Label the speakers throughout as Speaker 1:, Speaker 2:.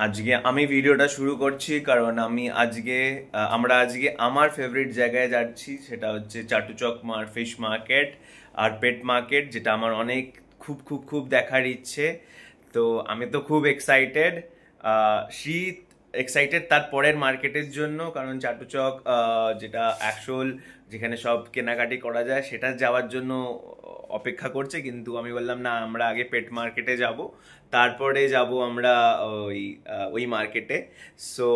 Speaker 1: আজকে আমি ভিডিওটা শুরু করছি কারণ আমরা আজকে আমার ফেভারিট জায়গায় যাচ্ছি, সেটা হচ্ছে চাটুচক ফিশ মার্কেট আর পেট মার্কেট, যেটা আমার অনেক খুব খুব খুব দেখার ইচ্ছে। তো আমি তো খুব এক্সাইটেড, শীত এক্সাইটেড তার পরের মার্কেটের জন্য, কারণ চাটুচক যেটা অ্যাকচুয়াল যেখানে সব কেনাকাটি করা যায় সেটা যাওয়ার জন্য অপেক্ষা করছে। কিন্তু আমি বললাম না, আমরা আগে পেট মার্কেটে যাব, তারপরে যাব আমরা ওই মার্কেটে। সো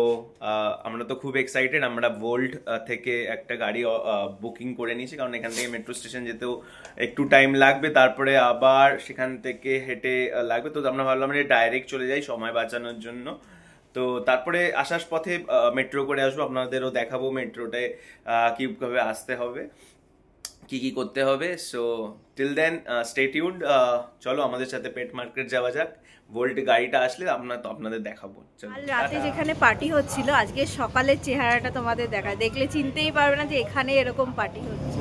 Speaker 1: আমরা তো খুব এক্সাইটেড। আমরা ভোল্ট থেকে একটা গাড়ি বুকিং করে নিয়েছি, কারণ এখান থেকে মেট্রো স্টেশন যেতেও একটু টাইম লাগবে, তারপরে আবার সেখান থেকে হেঁটে লাগবে। তো আমরা ভাবলাম যে ডাইরেক্ট চলে যাই সময় বাঁচানোর জন্য। তো তারপরে আসার পথে মেট্রো করে আসবো, আপনাদেরও দেখাবো মেট্রোতে কিভাবে আসতে হবে, কি কি করতে হবে। So till then stay tuned. চলো আমাদের সাথে পেট মার্কেট যাওয়া যাক। ভোল্ট গাড়িটা আসলে আপনাদের দেখাবো।
Speaker 2: কাল রাতে যেখানে পার্টি হচ্ছিল, আজকে সকালের চেহারাটা তোমাদের দেখায়, দেখলে চিনতেই পারবে না যে এখানে এরকম পার্টি হচ্ছে।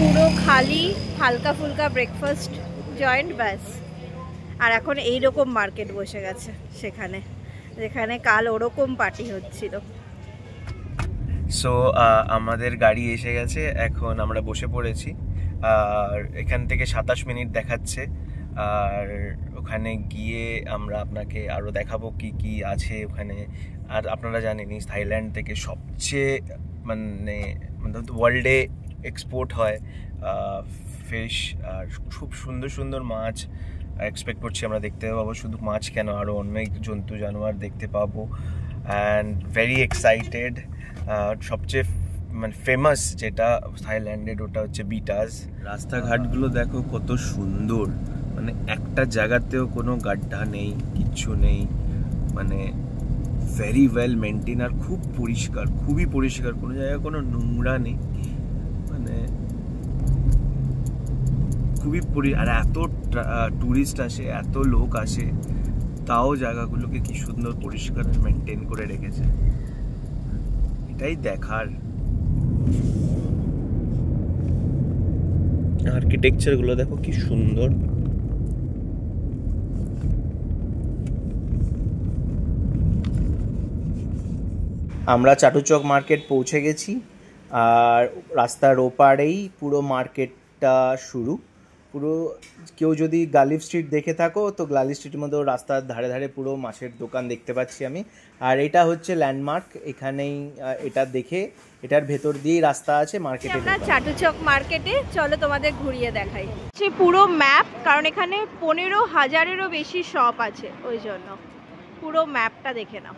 Speaker 2: পুরো খালি, হালকা ফুলকা ব্রেকফাস্ট জয়েন্ট, ব্যাস। আর এখন এইরকম মার্কেট বসে গেছে সেখানে, যেখানে কাল ওরকম পার্টি হচ্ছিল।
Speaker 1: সো আমাদের গাড়ি এসে গেছে, এখন আমরা বসে পড়েছি। আর এখান থেকে 27 মিনিট দেখাচ্ছে, আর ওখানে গিয়ে আমরা আপনাকে আরও দেখাবো কি কি আছে ওখানে। আর আপনারা জানেনই থাইল্যান্ড থেকে সবচেয়ে মানে ওয়ার্ল্ডে এক্সপোর্ট হয় ফিশ, আর খুব সুন্দর সুন্দর মাছ এক্সপেক্ট করছি আমরা দেখতে পাবো। শুধু মাছ কেন, আরও অনেক জন্তু জানোয়ার দেখতে পাবো। And very excited. সবচেয়ে মানে ফেমাস যেটা থাইল্যান্ডের, ওটা হচ্ছে বিটাস। রাস্তাঘাটগুলো দেখো কত সুন্দর, মানে একটা জায়গাতেও কোনো গাড্ডা নেই, কিচ্ছু নেই, মানে ভেরি ওয়েল মেনটেন, আর খুব পরিষ্কার, খুবই পরিষ্কার, কোনো জায়গায় কোনো নোংরা নেই, মানে খুবই আর এত টুরিস্ট আসে, এত লোক আসে, তাও জায়গাগুলোকে কি সুন্দর পরিষ্কার মেনটেন করে রেখেছে, এটাই দেখার। আর্কিটেকচার গুলো দেখো কি সুন্দর। আমরা চাটুচক মার্কেট পৌঁছে গেছি, আর রাস্তার ওপারেই পুরো মার্কেটটা শুরু। পুরো কেউ যদি গালিফ স্ট্রিট দেখে থাকো, তো গালিফ স্ট্রিটের মধ্যে রাস্তার ধারে ধারে পুরো মাছের দোকান দেখতে পাচ্ছি আমি। আর এটা হচ্ছে ল্যান্ডমার্ক, এখানেই এটা দেখে এটার ভেতর দিয়েই রাস্তা আছে মার্কেটে।
Speaker 2: আমরা চাটুচক মার্কেটে, চলো তোমাদের ঘুরিয়ে দেখাই। পুরো ম্যাপ, কারণ এখানে 15,000-এরও বেশি শপ আছে, ওই জন্য পুরো ম্যাপটা দেখে নাও।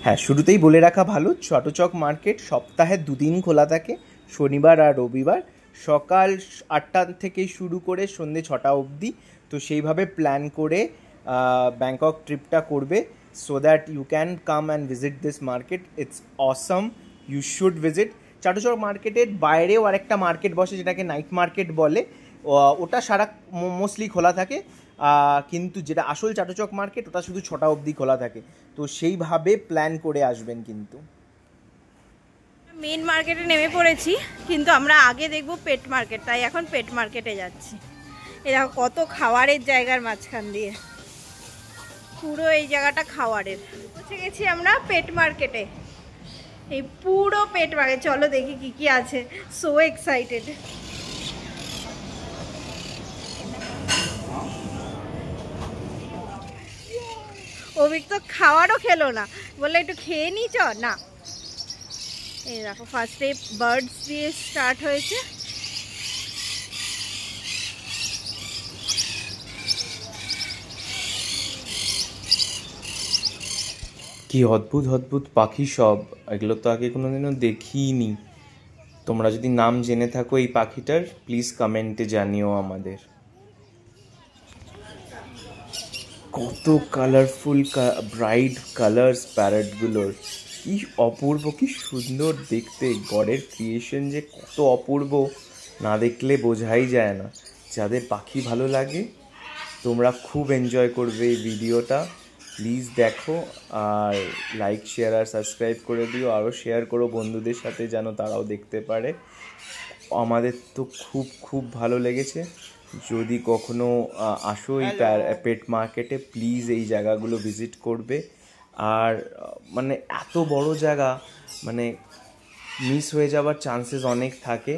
Speaker 1: হ্যাঁ, শুরুতেই বলে রাখা ভালো, চাটুচক মার্কেট সপ্তাহে 2 দিন খোলা থাকে, শনিবার আর রবিবার, সকাল 8টা থেকে শুরু করে সন্ধ্যে 6টা অবধি। তো সেইভাবে প্ল্যান করে ব্যাংকক ট্রিপটা করবে, so that you can come and visit this market. It's awesome, you should visit. Chatuchak মার্কেটের বাইরেও আরেকটা মার্কেট বসে, যেটাকে নাইট মার্কেট বলে, ওটা সারা মোস্টলি খোলা থাকে, কিন্তু যেটা আসল চাটুচক মার্কেট ওটা শুধু 6টা অবধি খোলা থাকে। তো সেইভাবে প্ল্যান করে আসবেন। কিন্তু
Speaker 2: মেন মার্কেটে নেমে পড়েছি, কিন্তু আমরা আগে দেখব পেট মার্কেট, তাই এখন পেট মার্কেটে যাচ্ছি। এরকম কত খাওয়ারের জায়গার মাঝখান দিয়ে, পুরো এই জায়গাটা খাওয়ারের। পৌঁছে গেছি আমরা পেট মার্কেটে, এই পুরো পেট মার্কেট। চলো দেখি কি কি আছে, সো এক্সাইটেড। অভিক তো খাওয়ারও খেলো না, বললে একটু খেয়ে নি চ না। এই দেখো, ফার্স্টে বার্ডস দিয়ে স্টার্ট হয়েছে।
Speaker 1: কি অদ্ভুত অদ্ভুত পাখি সব, এগুলো তো আগে কোনোদিনও দেখিনি। তোমরা যদি নাম জেনে থাকো এই পাখিটার, প্লিজ কমেন্টে জানিও আমাদের। কত কালারফুল ব্রাইট কালার্স প্যারটগুলোর, কি অপূর্ব, কি সুন্দর দেখতে। গডের ক্রিয়েশন যে কত অপূর্ব, না দেখলে বোঝাই যায় না। যাদের পাখি ভালো লাগে, তোমরা খুব এনজয় করবে এই ভিডিওটা। প্লিজ দেখো, আর লাইক, শেয়ার আর সাবস্ক্রাইব করে দিও। আরও শেয়ার করো বন্ধুদের সাথে, যেন তারাও দেখতে পারে। আমাদের তো খুব খুব ভালো লেগেছে। যদি কখনো আসো এই পেট মার্কেটে, প্লিজ এই জায়গাগুলো ভিজিট করবে। আর মানে এত বড় জায়গা, মানে মিস হয়ে যাওয়ার চান্সেস অনেক থাকে,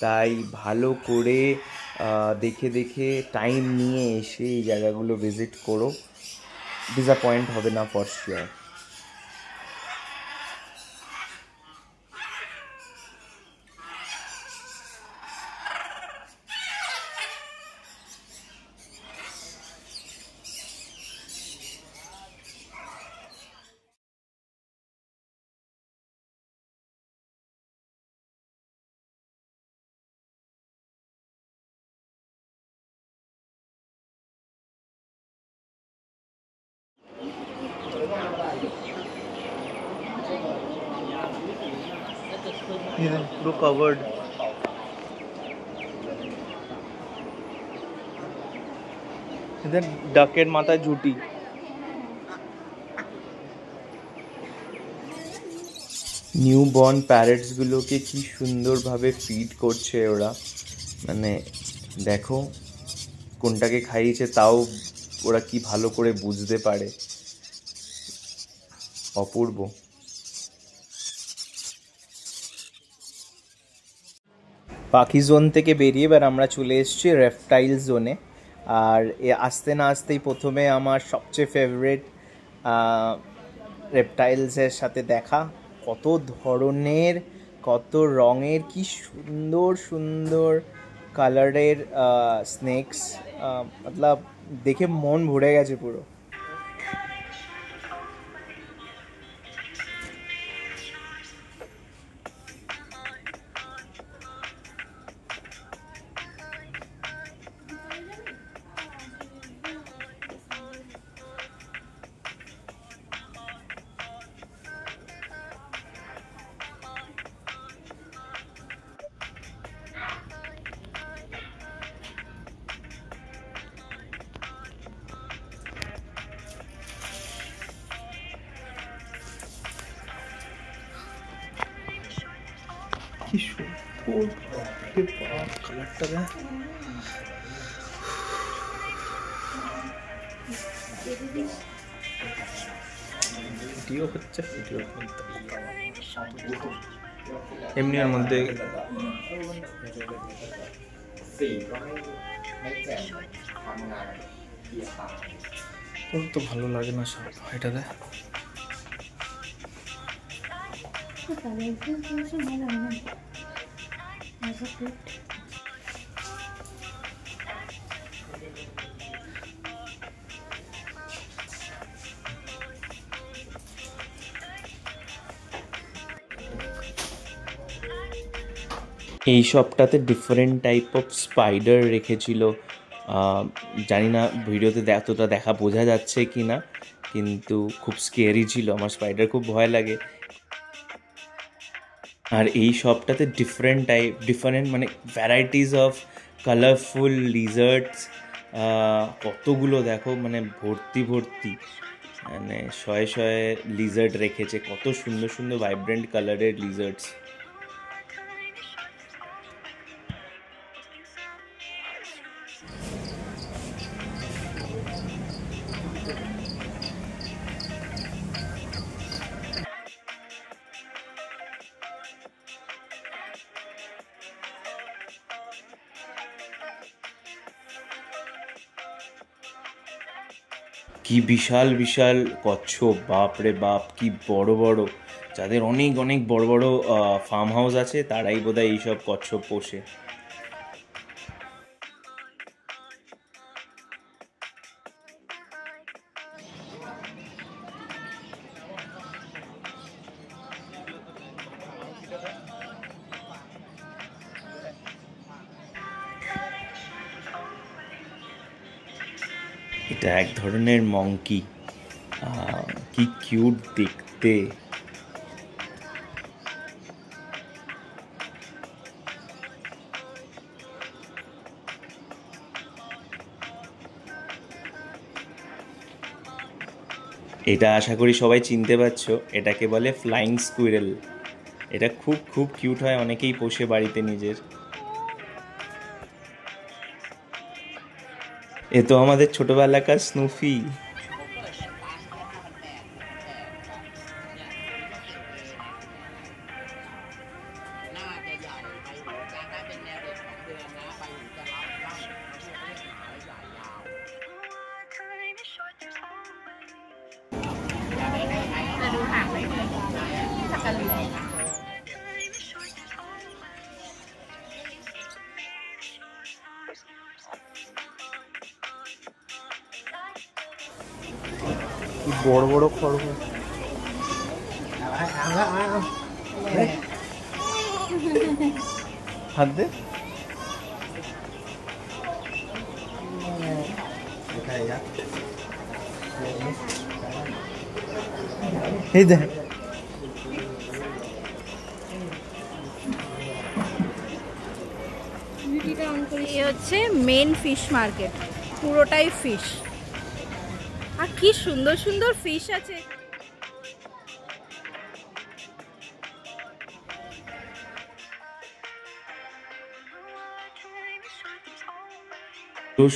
Speaker 1: তাই ভালো করে দেখে দেখে টাইম নিয়ে এসে এই জায়গাগুলো ভিজিট করো, ডিসঅ্যাপয়েন্ট হবে না ফর শিওর। পুরো কভার্ড। এদের ডাকের মাথায় জুটি। নিউ বর্ন প্যারেটসগুলোকে কি সুন্দরভাবে ফিড করছে ওরা, মানে দেখো কোনটাকে খাইয়েছে তাও ওরা কি ভালো করে বুঝতে পারে, অপূর্ব। পাখি জোন থেকে বেরিয়ে এবার আমরা চলে এসেছি রেপটাইল জোনে। আর আসতে না আসতেই প্রথমে আমার সবচেয়ে ফেভারিট রেপটাইলসের সাথে দেখা। কত ধরনের, কত রঙের, কি সুন্দর সুন্দর কালারের স্নেকস, মতলব দেখে মন ভরে গেছে পুরো। কি সুন্দর কালারটা দেখ। ভিডিও হচ্ছে, ভিডিওর মধ্যে এমনি এর মধ্যে ওর তো ভালো লাগে না সব। এটা দেখ এই শপটাতে ডিফারেন্ট টাইপ অফ স্পাইডার রেখেছিল। জানি না ভিডিওতে এতটা দেখা বোঝা যাচ্ছে কি না, কিন্তু খুব স্কেরি ছিল। আমার স্পাইডার খুব ভয় লাগে। আর এই শপটাতে ডিফারেন্ট মানে ভ্যারাইটিস অফ কালারফুল লিজার্ডস, কতগুলো দেখো, মানে ভর্তি ভর্তি, মানে শয়ে শয়ে লিজার্ড রেখেছে। কত সুন্দর সুন্দর ভাইব্রেন্ট কালারের লিজার্ডস। কি বিশাল বিশাল কচ্ছপ, বাপ রে বাপ, কি বড় বড়। যাদের অনেক অনেক বড় বড় ফার্ম হাউস আছে তারাই বোধহয় এইসব কচ্ছপ পোষে। এটা এক ধরনের মঙ্কি, কি কিউট দেখতে। এটা আশা করি সবাই চিনতে পারছো, এটাকে বলে ফ্লাইং স্কুইরেল। এটা খুব খুব কিউট হয়, অনেকেই পোষে বাড়িতে নিজের। এ তো আমাদের ছোটবেলাকার স্নুফি। বড় বড় খরগোশ। হাত দে। এই দেখ,
Speaker 2: এই হচ্ছে মেন ফিশ মার্কেট, পুরোটাই ফিশ। আর কি সুন্দর সুন্দর ফিশ আছে।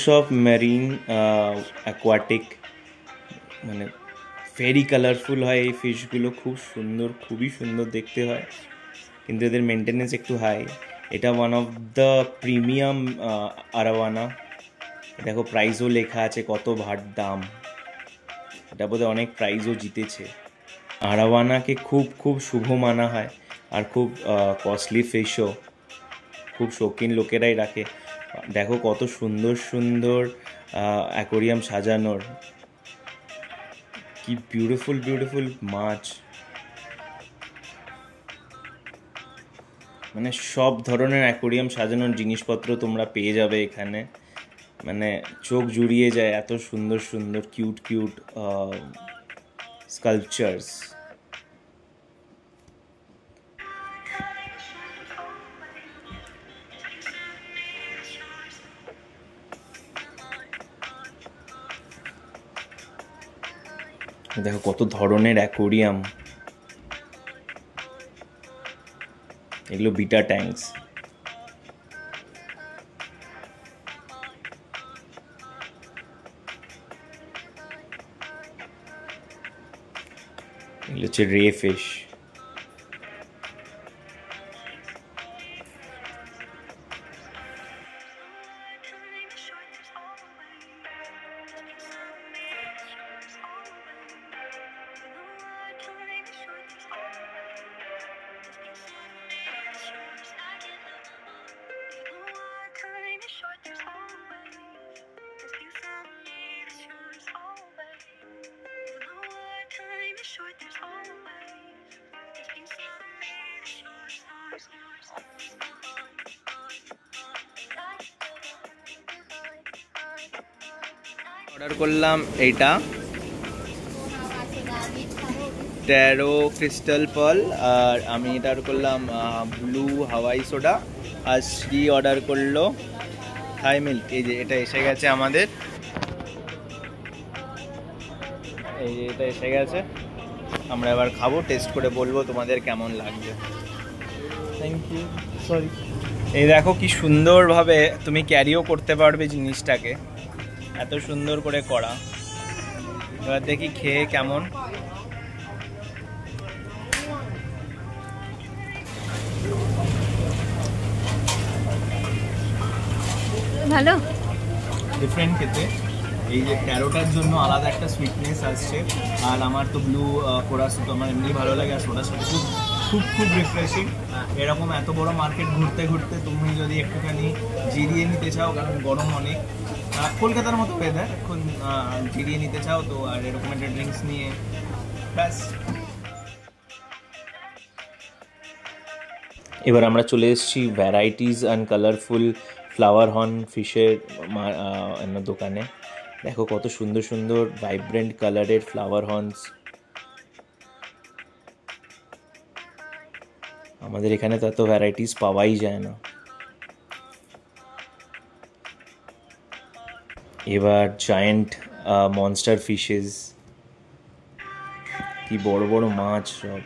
Speaker 1: সব মেরিন অ্যাকোয়াটিক, মানে ভেরি কালারফুল হয় এই ফিশগুলো, খুব সুন্দর, খুবই সুন্দর দেখতে হয়, কিন্তু এদের মেনটেনেন্স একটু হাই। এটা ওয়ান অফ দ্য প্রিমিয়াম আরাওয়ানা। দেখো প্রাইজও লেখা আছে, কত ভাট দাম। এটা বোধহয় অনেক প্রাইজও জিতেছে। আরাওয়ানাকে খুব খুব শুভ মানা হয়, আর খুব কস্টলি ফিশও, খুব শৌখিন লোকেরাই রাখে। দেখো কত সুন্দর সুন্দর অ্যাকোরিয়াম সাজানোর, কি বিউটিফুল বিউটিফুল মাছ। মানে সব ধরনের অ্যাকোরিয়াম সাজানোর জিনিসপত্র তোমরা পেয়ে যাবে এখানে, মানে চোখ জুড়িয়ে যায়, এত সুন্দর সুন্দর কিউট কিউট স্কাল্পচার্স। দেখো কত ধরনের অ্যাকোরিয়াম, এগুলো বিটা ট্যাঙ্কস। এগুলো হচ্ছে রে ফিশ। অর্ডার করলাম এইটা, ট্যারো ক্রিস্টাল পার্ল, আর আমি এটা অর্ডার করলাম ব্লু হাওয়াই সোডা, আর শ্রী অর্ডার করলো থাই মিল্ক। এই যে এটা এসে গেছে আমাদের, এই যে এটা এসে গেছে, আমরা এবার খাবো, টেস্ট করে বলবো তোমাদের কেমন লাগবে। Thank you, sorry. এই দেখো কি সুন্দরভাবে তুমি ক্যারিও করতে পারবে জিনিসটাকে, এত সুন্দর করে করা। এবার দেখি খেয়ে কেমন।
Speaker 2: ভালো,
Speaker 1: ডিফারেন্ট খেতে। এই যে ট্যারোটার জন্য আলাদা একটা সুইটনেস আসছে, আর আমার তো ব্লু কোরাস তো আমার এমনি ভালো লাগে, আর সোডার সাথে খুব খুব খুব রিফ্রেশিং। এরকম এত বড় মার্কেট ঘুরতে ঘুরতে তুমি যদি একটুখানি জিরিয়ে নিতে চাও, কারণ গরম অনেক, কলকাতার মতো ওয়েদার, এখন জিরিয়ে নিতে চাও তো, আর এরকম একটা ড্রিঙ্কস নিয়ে ব্যাস। এবার আমরা চলে এসেছি varieties and colourful flower horn ফিশের দোকানে। দেখো কত সুন্দর সুন্দর ভাইব্রেন্ট কালারের ফ্লাওয়ার হর্নস। আমাদের এখানে তো এত ভ্যারাইটিস পাওয়াই যায় না। এবার জায়েন্ট মনস্টার ফিশেস, কি বড় বড় মাছ সব।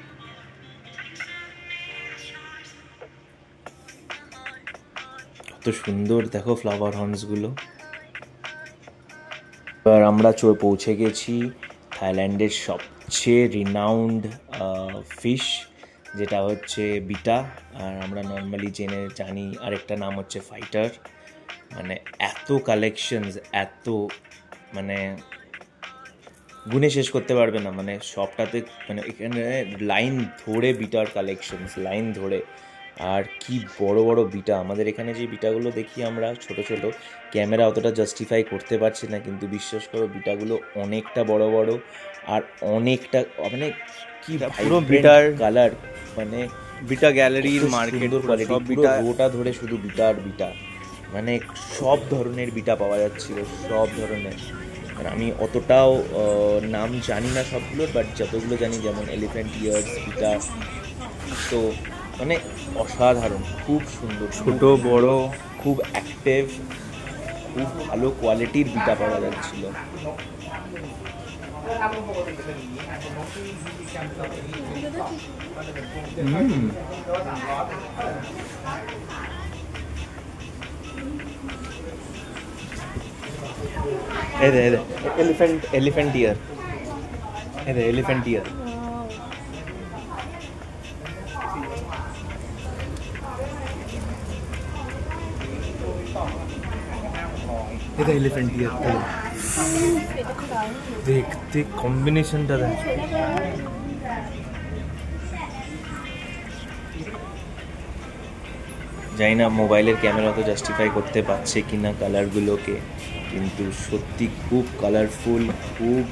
Speaker 1: কত সুন্দর দেখো ফ্লাওয়ার হর্নসগুলো। এবার আমরা পৌঁছে গেছি থাইল্যান্ডের সবচেয়ে রিনাউন্ড ফিশ, যেটা হচ্ছে বিটা, আর আমরা নর্মালি জানি আরেকটা নাম হচ্ছে ফাইটার। মানে এত কালেকশনস, এত মানে গুনে শেষ করতে পারবে না, মানে সবটাতে মানে এখানে লাইন ধরে বিটার কালেকশনস, লাইন ধরে। আর কি বড় বড় বিটা! আমাদের এখানে যে বিটাগুলো দেখি আমরা ছোট ছোট, ক্যামেরা অতটা জাস্টিফাই করতে পারছি না, কিন্তু বিশ্বাস করো বিটাগুলো অনেকটা বড় বড় আর অনেকটা মানে কি পুরো বিটার কালার, মানে
Speaker 3: বিটা গ্যালারির মার্কেট
Speaker 1: সব বিটা গোটা ধরে শুধু বিটা আর বিটা, মানে সব ধরনের বিটা পাওয়া যাচ্ছিল, সব ধরনের। আর আমি অতটাও নাম জানি না সবগুলোর, বাট যতগুলো জানি, যেমন এলিফ্যান্ট ইয়ার্স বিটা, তো মানে অসাধারণ, খুব সুন্দর,
Speaker 3: ছোট বড়,
Speaker 1: খুব অ্যাক্টিভ, খুব ভালো কোয়ালিটির বিটা পাওয়া যাচ্ছিল। এলিফ্যান্ট ইয়ার, এলিফ্যান্ট ইয়ার। এটা এলিফ্যান্ট ইয়ার, দেখতে কম্বিনেশনটা দেখ। জানি না মোবাইলের ক্যামেরা তো জাস্টিফাই করতে পারছে কি না কালারগুলোকে, কিন্তু সত্যি খুব কালারফুল, খুব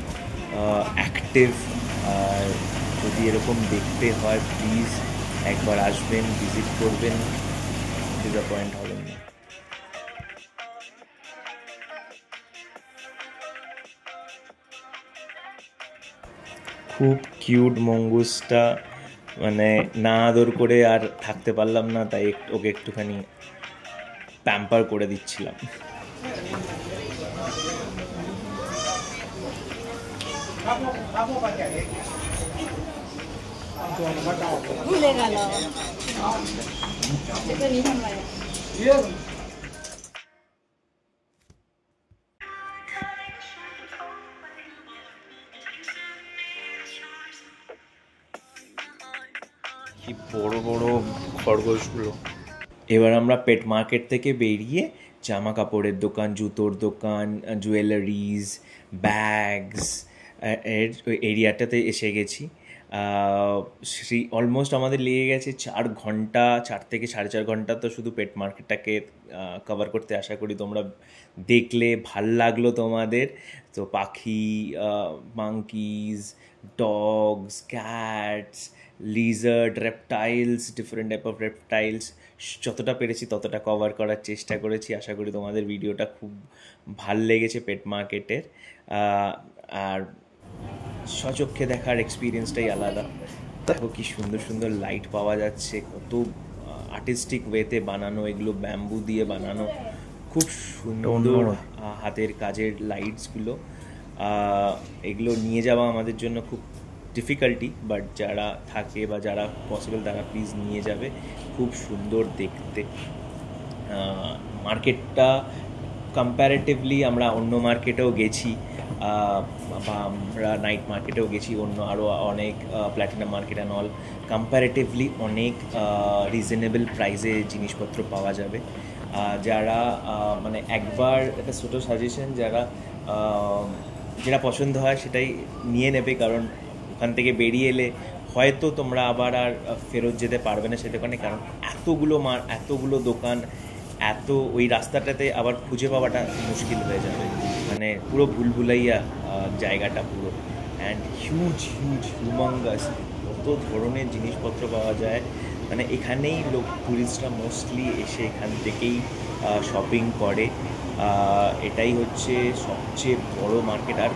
Speaker 1: অ্যাক্টিভ। আর যদি এরকম দেখতে হয় প্লিজ একবার আসবেন, ভিজিট করবেন, ডিসঅ্যাপয়েন্ট হবেন না। খুব কিউট মঙ্গুসটা, মানে না আদর করে আর থাকতে পারলাম না, তাই ওকে একটুখানি প্যাম্পার করে দিচ্ছিলাম।
Speaker 2: ভুলে গেল।
Speaker 1: কি বড় বড় খরগোশগুলো। এবার আমরা পেট মার্কেট থেকে বেরিয়ে জামা কাপড়ের দোকান, জুতোর দোকান, জুয়েলারিজ, ব্যাগস এর ওই এরিয়াটাতে এসে গেছি। অলমোস্ট আমাদের লেগে গেছে 4 ঘন্টা, 4 থেকে 4.5 ঘন্টা তো শুধু পেট মার্কেটটাকে কভার করতে। আশা করি তোমরা দেখলে ভাল লাগলো তোমাদের। তো পাখি, monkeys, dogs, cats, lizard, reptiles, different type of reptiles, যতটা পেরেছি ততটা কভার করার চেষ্টা করেছি। আশা করি তোমাদের ভিডিওটা খুব ভাল লেগেছে পেট মার্কেটের। আর সচক্ষে দেখার এক্সপিরিয়েন্সটাই আলাদা। দেখো কি সুন্দর সুন্দর লাইট পাওয়া যাচ্ছে, কত আর্টিস্টিক ওয়েতে বানানো, এগুলো ব্যাম্বু দিয়ে বানানো, খুব সুন্দর হাতের কাজের লাইটসগুলো। এগুলো নিয়ে যাওয়া আমাদের জন্য খুব ডিফিকাল্টি, বাট যারা থাকে বা যারা পসিবল তারা প্লিজ নিয়ে যাবে, খুব সুন্দর দেখতে। মার্কেটটা কম্প্যারেটিভলি আমরা অন্য মার্কেটেও গেছি, বা আমরা নাইট মার্কেটেও গেছি, অন্য আরও অনেক platinum market and all, comparatively অনেক রিজনেবল প্রাইসে জিনিসপত্র পাওয়া যাবে। যারা মানে একবার একটা ছোটো সাজেশন, যারা যেটা পছন্দ হয় সেটাই নিয়ে নেবে, কারণ ওখান থেকে বেরিয়ে এলে হয়তো তোমরা আবার আর ফেরত যেতে পারবে না সে দোকানে, কারণ এতগুলো দোকান, এত ওই রাস্তাটাতে আবার খুঁজে পাওয়াটা মুশকিল হয়ে যাবে, মানে পুরো ভুলভুলাইয়া জায়গাটা পুরো। অ্যান্ড হিউজ হিউমাঙ্গাস, কত ধরনের জিনিসপত্র পাওয়া যায়। মানে এখানেই টুরিস্টরা মোস্টলি এসে এখান থেকেই শপিং করে। এটাই হচ্ছে সবচেয়ে বড় মার্কেট। আর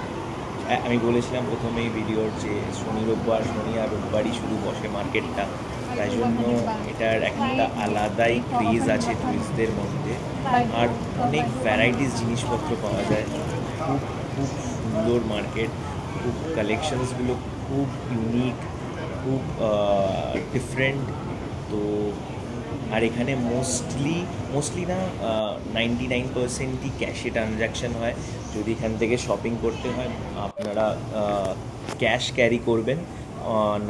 Speaker 1: আমি বলেছিলাম প্রথমেই ভিডিওর যে শনি আর রোববারই শুধু বসে মার্কেটটা, তাই জন্য এটার একটা আলাদাই ক্রেজ আছে টুরিস্টদের মধ্যে। আর অনেক ভ্যারাইটিস জিনিসপত্র পাওয়া যায়, খুব সুন্দর মার্কেট, খুব কালেকশনসগুলো খুব ইউনিক, খুব ডিফারেন্ট। তো আর এখানে মোস্টলি না 99%ই ক্যাশে ট্রানজ্যাকশন হয়, যদি এখান থেকে শপিং করতে হয় আপনারা ক্যাশ ক্যারি করবেন,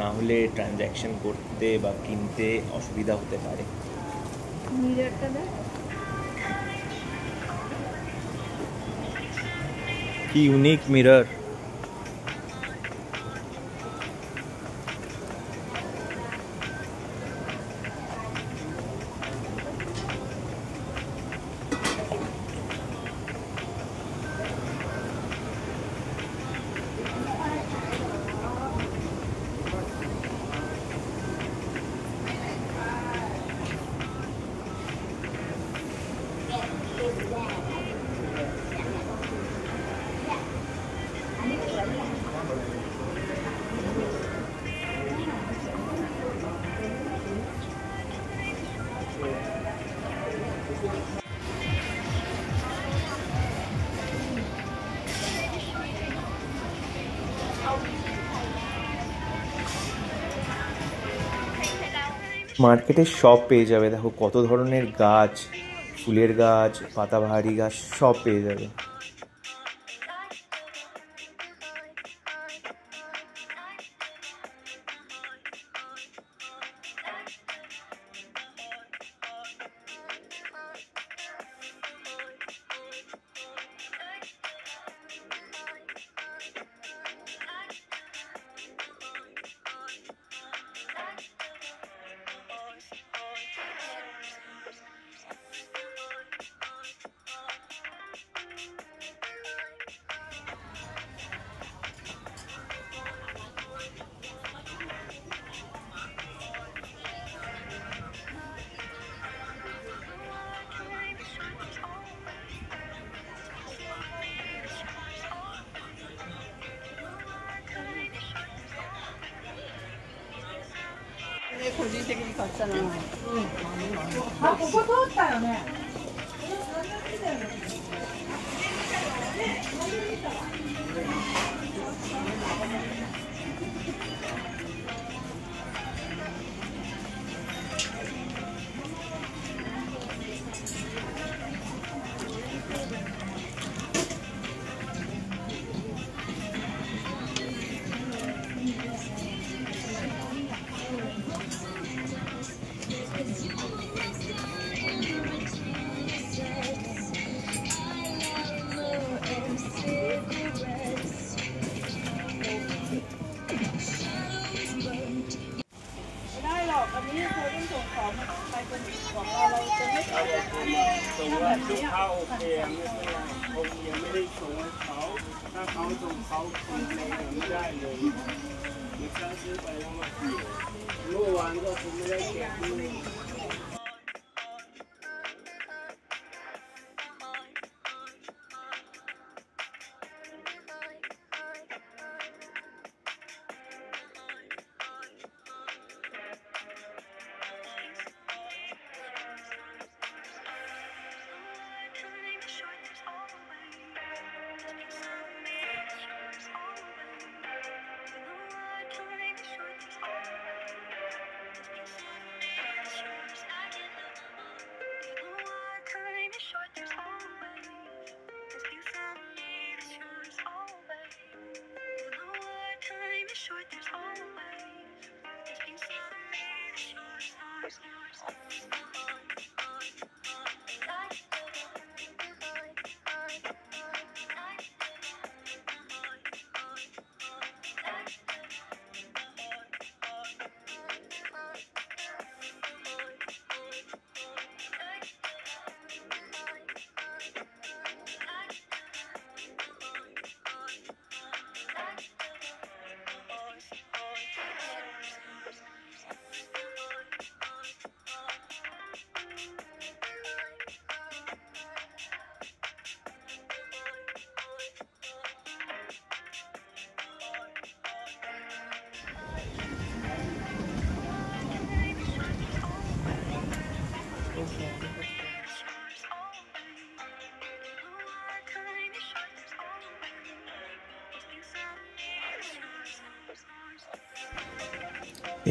Speaker 1: না হলে ট্রানজ্যাকশন করতে বা কিনতে অসুবিধা হতে পারে।
Speaker 3: কি ইউনিক মিরর।
Speaker 1: মার্কেটে সব পেয়ে যাবে, দেখো কত ধরনের গাছ, ফুলের গাছ, পাতাবাহারি গাছ সব পেয়ে যাবে।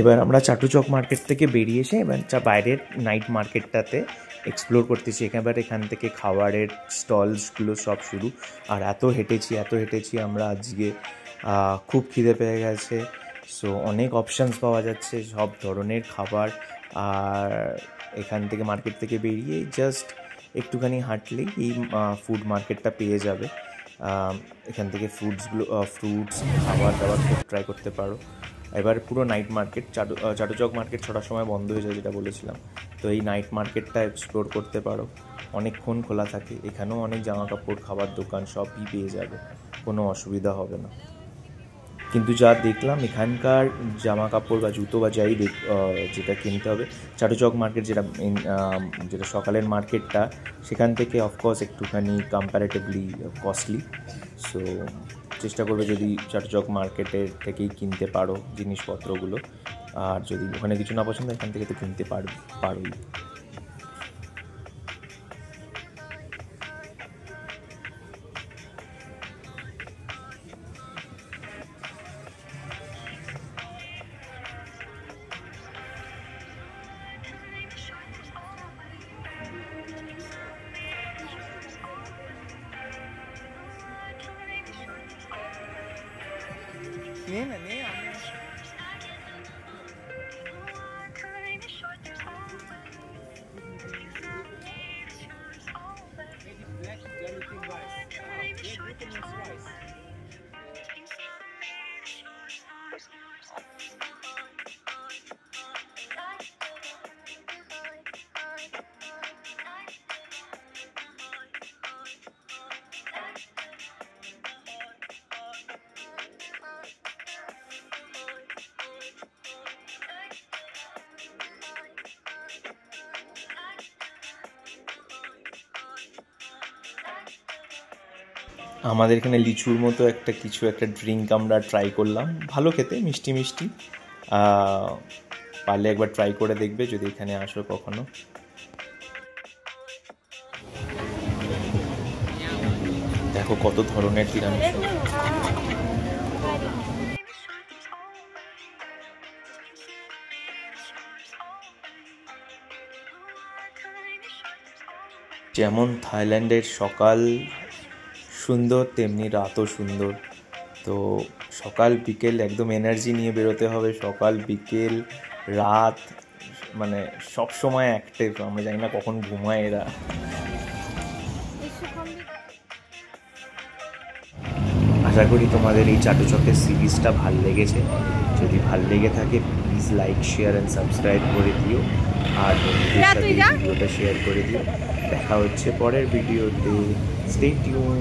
Speaker 1: এবার আমরা চাটুচক মার্কেট থেকে বেরিয়ে এসে এবার বাইরের নাইট মার্কেটটাতে
Speaker 3: এক্সপ্লোর করতেছি। এখান থেকে খাবারের স্টলসগুলো সব শুরু। আর এত হেঁটেছি আমরা আজকে, খুব খিদে পেয়ে গেছে। সো অনেক অপশানস পাওয়া যাচ্ছে, সব ধরনের খাবার। আর এখান থেকে মার্কেট থেকে বেরিয়ে জাস্ট একটুখানি হাঁটলেই এই ফুড মার্কেটটা পেয়ে যাবে। এখান থেকে ফ্রুটস খাবার দাবার খুব ট্রাই করতে পারো। এবার পুরো নাইট মার্কেট, চাটুচক মার্কেট 6টার সময় বন্ধ হয়ে যায় যেটা বলেছিলাম। তো এই নাইট মার্কেটটা এক্সপ্লোর করতে পারো, অনেকক্ষণ খোলা থাকে। এখানেও অনেক জামা কাপড়, খাবার দোকান সবই পেয়ে যাবে, কোনো অসুবিধা হবে না। কিন্তু যা দেখলাম এখানকার জামা কাপড় বা জুতো বা যেটা কিনতে হবে, চাটুচক মার্কেট যেটা সকালের মার্কেটটা, সেখান থেকে অফকোর্স একটুখানি কম্প্যারেটিভলি কস্টলি। সো চেষ্টা করবে যদি চাটুচক মার্কেটের থেকেই কিনতে পারো জিনিসপত্রগুলো। আর যদি ওখানে কিছু না পছন্দ এখান থেকে তো কিনতে পারোই। আমাদের এখানে লিচুর মতো একটা ড্রিঙ্ক আমরা ট্রাই করলাম, ভালো খেতে, মিষ্টি। পারলে একবার ট্রাই করে দেখবে যদি এখানে আসো কখনো। দেখো কত ধরনের তিরামিসু। যেমন থাইল্যান্ডের সকাল সুন্দর তেমনি রাতও সুন্দর। তো সকাল বিকেল একদম এনার্জি নিয়ে বেরোতে হবে। সকাল বিকেল রাত মানে সব সময় অ্যাক্টিভ। আমরা জানি না কখন ঘুমায় এরা। আশা করি তোমাদের এই চাটুচকের সিরিজটা ভাল লেগেছে। যদি ভাল লেগে থাকে please like, share and subscribe করে দিও। আর বন্ধুদের সাথে ভিডিওটা শেয়ার করে দিও। দেখা হচ্ছে পরের ভিডিওতে। Stay tune.